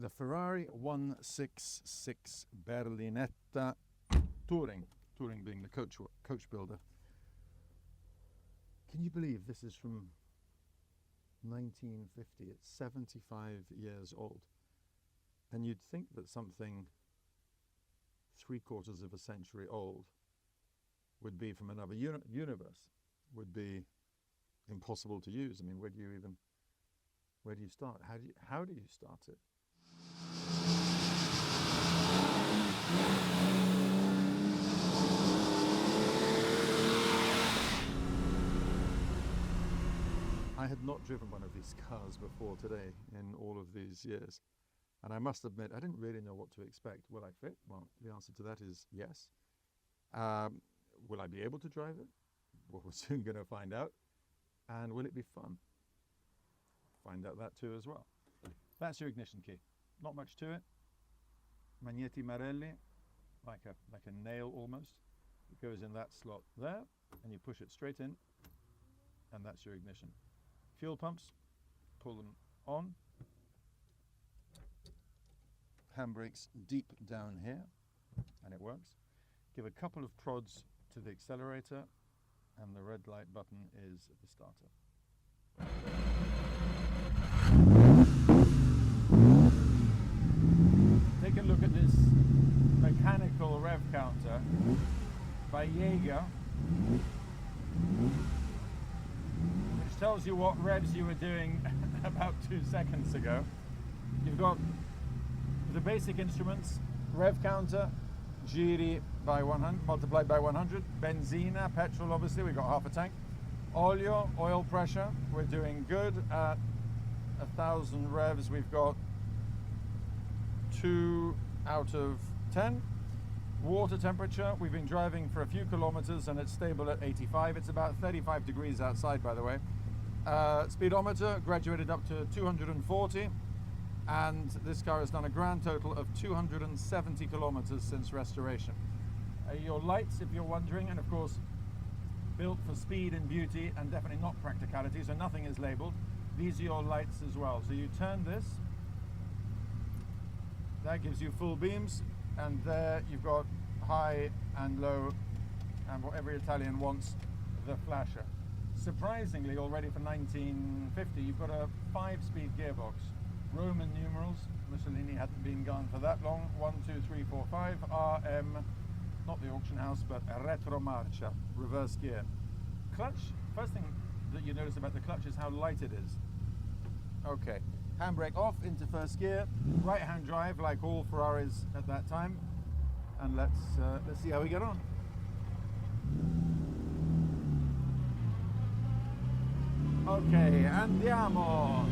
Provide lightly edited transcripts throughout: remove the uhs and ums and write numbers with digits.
The Ferrari 166 Berlinetta Touring being the coach builder. Can you believe this is from 1950? It's 75 years old. And you'd think that something 3/4 of a century old would be from another universe, would be impossible to use. I mean, where do you start? How do you start it? I had not driven one of these cars before today in all of these years. And I must admit, I didn't really know what to expect. Will I fit? Well, the answer to that is yes. Will I be able to drive it? Well, we're soon going to find out. And will it be fun? Find out that too as well. That's your ignition key. Not much to it. Magneti Marelli, like a nail almost. It goes in that slot there, and you push it straight in, and that's your ignition. Fuel pumps, pull them on. Handbrakes deep down here, and it works. Give a couple of prods to the accelerator, and the red light button is the starter. Take a look at this mechanical rev counter by Jaeger, which tells you what revs you were doing about 2 seconds ago. You've got the basic instruments, rev counter, giri by 100, multiplied by 100, benzina, petrol obviously, we've got half a tank, olio, oil pressure, we're doing good at 1,000 revs, we've got 2 out of 10. Water temperature, we've been driving for a few kilometers and it's stable at 85, it's about 35 degrees outside by the way. Speedometer graduated up to 240. And this car has done a grand total of 270 kilometers since restoration. Your lights, if you're wondering, and of course, built for speed and beauty and definitely not practicality, so nothing is labeled. These are your lights as well. So you turn this, that gives you full beams, and there you've got high and low, and what every Italian wants, the flasher. Surprisingly, already for 1950, you've got a 5-speed gearbox. Roman numerals, Mussolini hadn't been gone for that long. 1, 2, 3, 4, 5, RM, not the auction house, but a retromarcia, reverse gear. Clutch, first thing that you notice about the clutch is how light it is. Okay, handbrake off into first gear, right hand drive like all Ferraris at that time, and let's see how we get on. Okay, andiamo!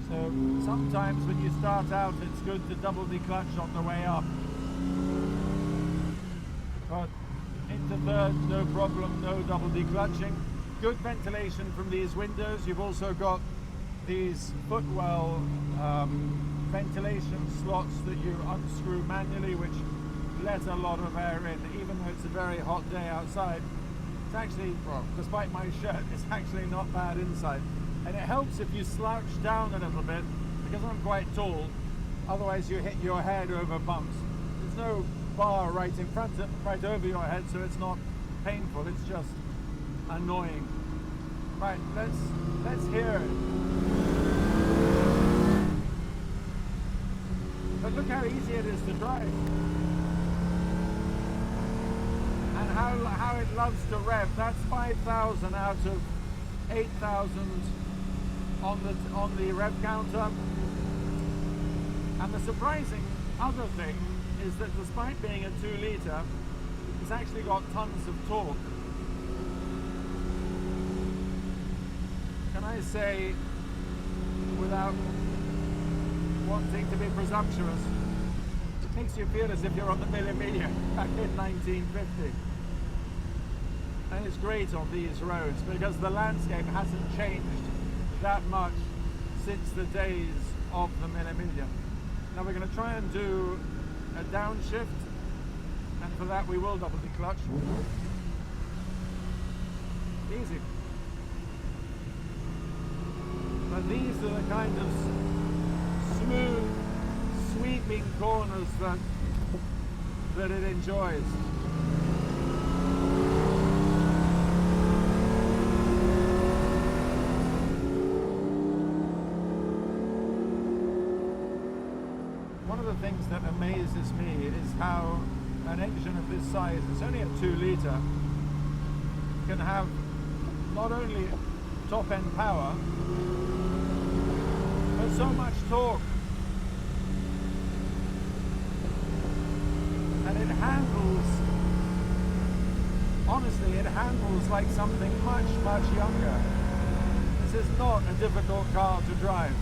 So sometimes when you start out it's good to double declutch on the way up. But into third, no problem, no double declutching. Good ventilation from these windows. You've also got these footwell ventilation slots that you unscrew manually, which let a lot of air in, even though it's a very hot day outside. It's actually, well, despite my shirt, it's actually not bad inside. And it helps if you slouch down a little bit, because I'm quite tall, otherwise you hit your head over bumps. There's no bar right in front, right over your head, so it's not painful, it's just annoying. Right, let's hear it. But look how easy it is to drive. And how it loves to rev. That's 5,000 out of 8,000 on the rev counter. And the surprising other thing is that despite being a 2 litre, it's actually got tons of torque. Can I say, without wanting to be presumptuous, it makes you feel as if you're on the Mille Miglia back in 1950. And it's great on these roads because the landscape hasn't changed that much since the days of the Mille Miglia. Now we're going to try and do a downshift, and for that we will double declutch. Easy. to the kind of smooth, sweeping corners that it enjoys. One of the things that amazes me is how an engine of this size, it's only a 2-litre, can have not only top-end power, but so much torque. And it handles, honestly, it handles like something much, much younger. This is not a difficult car to drive.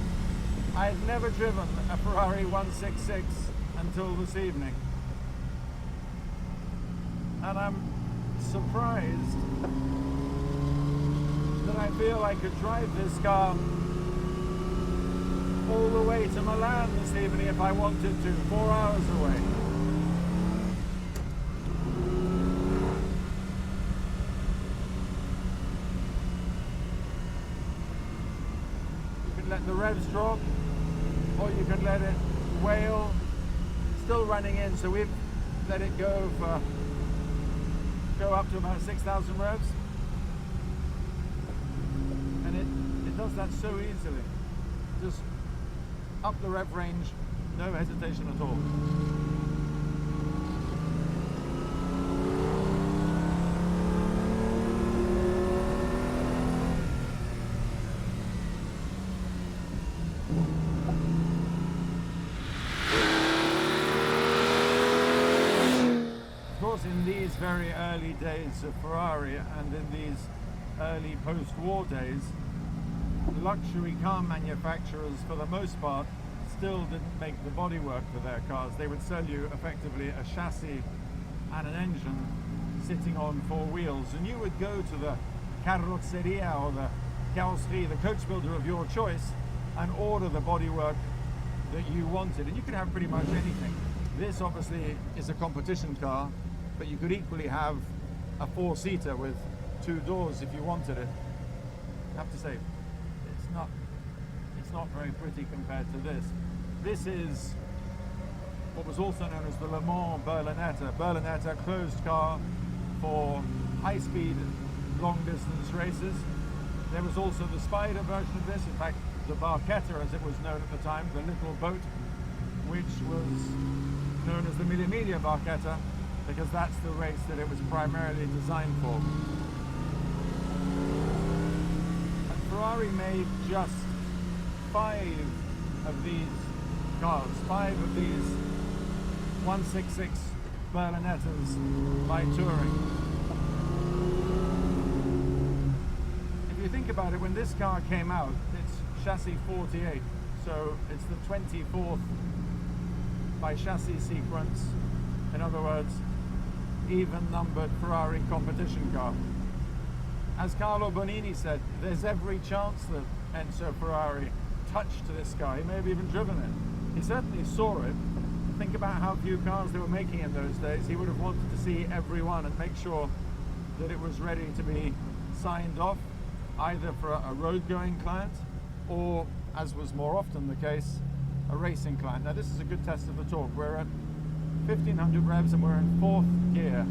I had never driven a Ferrari 166 until this evening. And I'm surprised that I feel I could drive this car all the way to Milan this evening if I wanted to, 4 hours away. You can let the revs drop, or you can let it wail. Still running in, so we've let it go up to about 6,000 revs. And it does that so easily. Just up the rev range, no hesitation at all. Of course, in these very early days of Ferrari and in these early post-war days, luxury car manufacturers, for the most part, still didn't make the bodywork for their cars. They would sell you effectively a chassis and an engine sitting on 4 wheels, and you would go to the carrozzeria or the carrosserie, the coach builder of your choice, and order the bodywork that you wanted, and you could have pretty much anything. This obviously is a competition car, but you could equally have a 4-seater with 2 doors if you wanted it. I have to say, it's not very pretty compared to this. This is what was also known as the Le Mans Berlinetta. Berlinetta, closed car for high-speed, long-distance races. There was also the Spider version of this, in fact, the Barchetta, as it was known at the time, the little boat, which was known as the Mille Miglia Barchetta, because that's the race that it was primarily designed for. And Ferrari made just 5 of these cars, 5 of these 166 Berlinettas by Touring. If you think about it, when this car came out, it's chassis 48, so it's the 24th by chassis sequence. In other words, even numbered Ferrari competition car. As Carlo Bonini said, there's every chance that Enzo Ferrari touched this car. He may have even driven it. He certainly saw it. Think about how few cars they were making in those days. He would have wanted to see every one and make sure that it was ready to be signed off, either for a road-going client or, as was more often the case, a racing client. Now this is a good test of the torque. We're at 1500 revs and we're in 4th gear.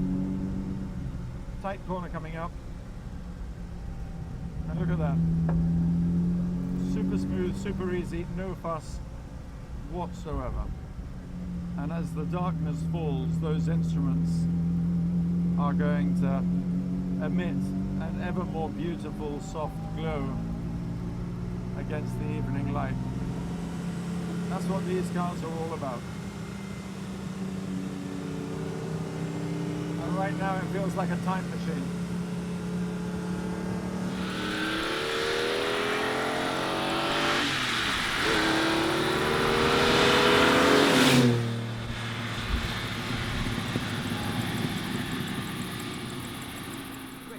Tight corner coming up. And look at that. Super smooth, super easy, no fuss whatsoever. And as the darkness falls, those instruments are going to emit an ever more beautiful soft glow against the evening light. That's what these cars are all about. And right now it feels like a time machine.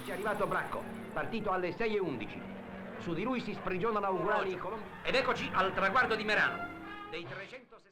È arrivato Bracco, partito alle 6:11. Su di lui si sprigionano auguroni. Ed eccoci al traguardo di Merano. Dei 360